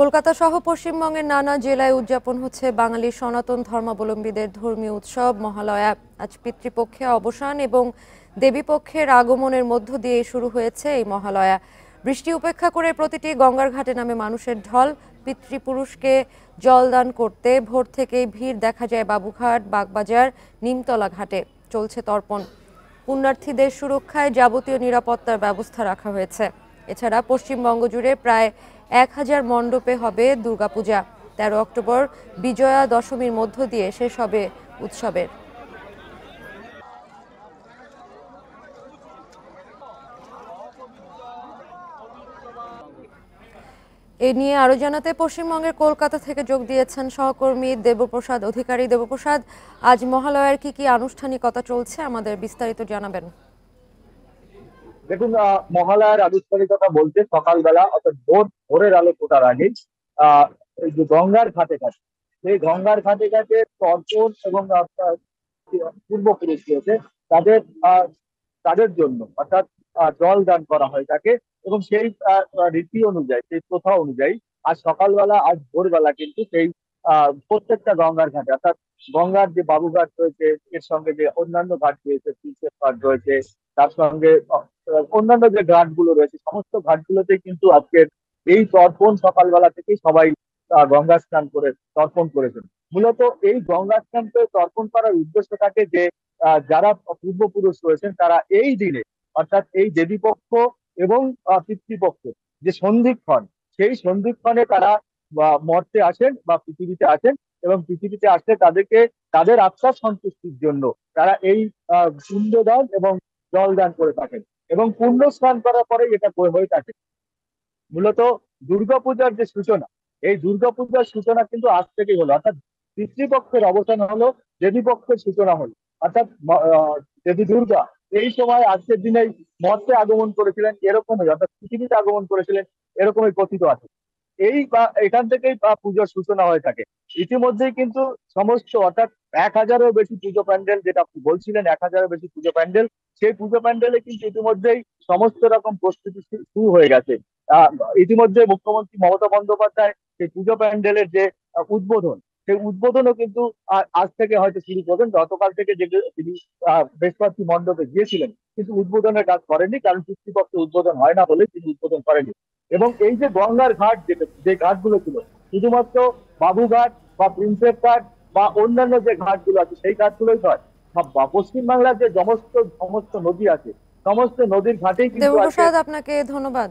কলকাতা সহ পশ্চিমবঙ্গের নানা জেলায় উদযাপন হচ্ছে বাঙালি সনাতন ধর্মাবলম্বীদের ধর্মীয় উৎসব মহালয়া। আজ পিতৃপক্ষে অবসান এবং দেবীপক্ষের আগমনের মধ্য দিয়ে শুরু হয়েছে এই মহালয়া। বৃষ্টি উপেক্ষা করে প্রতিটি গঙ্গার ঘাটে নামে মানুষের ঢল। পিতৃপুরুষকে জলদান করতে ভোর থেকেই ভিড় দেখা যায় বাবুঘাট, বাগবাজার, নিমতলা ঘাটে। চলছে তর্পণ। পুণ্যার্থীদের সুরক্ষায় যাবতীয় নিরাপত্তার ব্যবস্থা রাখা হয়েছে। এছাড়া পশ্চিমবঙ্গ জুড়ে প্রায় 1000 মণ্ডপে হবে দুর্গাপূজা। 13 অক্টোবর বিজয়া দশমীর মধ্য দিয়ে শেষ হবে উৎসবের। এ নিয়ে আরো জানাতে পশ্চিমবঙ্গের কলকাতা থেকে যোগ দিয়েছেন সহকর্মী দেবপ্রসাদ অধিকারী। দেবপ্রসাদ, আজ মহালয়ার কি কি আনুষ্ঠানিকতা চলছে আমাদের বিস্তারিত জানাবেন। দেখুন, মহালয়ার আনুষ্ঠানিকতা বলতে সকালবেলা অর্থাৎ ভোরের আলো ফোটার আগে এই যে গঙ্গার ঘাটে ঘাটে, সেই গঙ্গার ঘাটে ঘাটে তর্পণ এবং পূর্বপুরুষ রয়েছে তাদের তাদের জন্য অর্থাৎ জল দান করা হয় তাকে। এবং সেই রীতি অনুযায়ী, সেই প্রথা অনুযায়ী আজ সকালবেলা, আজ ভোরবেলা কিন্তু সেই প্রত্যেকটা গঙ্গার ঘাটে অর্থাৎ গঙ্গার যে বাবুঘাট রয়েছে, এর সঙ্গে যে অন্যান্য ঘাট রয়েছে, প্রিন্সেপ ঘাট রয়েছে, তার সঙ্গে অন্যান্য যে ঘাটগুলো রয়েছে, সমস্ত ঘাটগুলোতে কিন্তু আজকের এই তর্পণ সকালবেলা থেকেই সবাই গঙ্গা স্নান করে তর্পণ করেছেন। মূলত এই গঙ্গা স্নান করে তর্পণ করার উদ্দেশ্য থাকে যে যারা পূর্বপুরুষ রয়েছেন তারা এই দিনে অর্থাৎ এই দেবীপক্ষ এবং পিতৃপক্ষ যে সন্ধিক্ষণ, সেই সন্ধিক্ষণে তারা মর্তে আসেন বা পৃথিবীতে আসেন, এবং পৃথিবীতে আসলে তাদেরকে তাদের আত্মার সন্তুষ্টির জন্য তারা এই পিণ্ডদান এবং জলদান করে থাকেন। এবং পুণ্য স্নান করার পরে এটা হয়ে থাকে। মূলত দুর্গাপূজার যে সূচনা, এই দুর্গাপূজার সূচনা কিন্তু আজ থেকেই হলো, অর্থাৎ পিতৃপক্ষের অবসান হলো, দেবীপক্ষের সূচনা হলো। অর্থাৎ দেবী দুর্গা এই সময় আজকের দিনে মর্তে আগমন করেছিলেন এরকমই, অর্থাৎ পৃথিবীতে আগমন করেছিলেন এরকমই কথিত আছে। এই বা এখান থেকেই পুজোর সূচনা হয়ে থাকে। ইতিমধ্যেই কিন্তু সমস্ত অর্থাৎ 1000-এরও বেশি পুজো প্যান্ডেল, যেটা আপনি বলছিলেন 1000-এরও বেশি পুজো প্যান্ডেল, সেই পুজো প্যান্ডেলে কিন্তু ইতিমধ্যেই সমস্ত রকম প্রস্তুতি শুরু হয়ে গেছে। আহ ইতিমধ্যে মুখ্যমন্ত্রী মমতা বন্দ্যোপাধ্যায় সেই পুজো প্যান্ডেলের যে উদ্বোধন, সেই উদ্বোধনও কিন্তু আজ থেকে হয়তো শুরু করবেন। গতকাল থেকে যে তিনি বেশ কয়েকটি মণ্ডপে গিয়েছিলেন, কিন্তু উদ্বোধনের কাজ করেননি, কারণ পিতৃপক্ষে উদ্বোধন হয় না বলে তিনি উদ্বোধন করেননি। এবং এই যে গঙ্গার ঘাট, যে ঘাটগুলো ছিল শুধুমাত্র বাবুঘাট বা প্রিন্সেপ ঘাট বা অন্যান্য যে ঘাটগুলো আছে সেই ঘাটগুলোই নয়, পশ্চিমবাংলার যে সমস্ত সমস্ত নদী আছে, সমস্ত নদীর ঘাটেই কিন্তু দেবপ্রসাদ, আপনাকে ধন্যবাদ।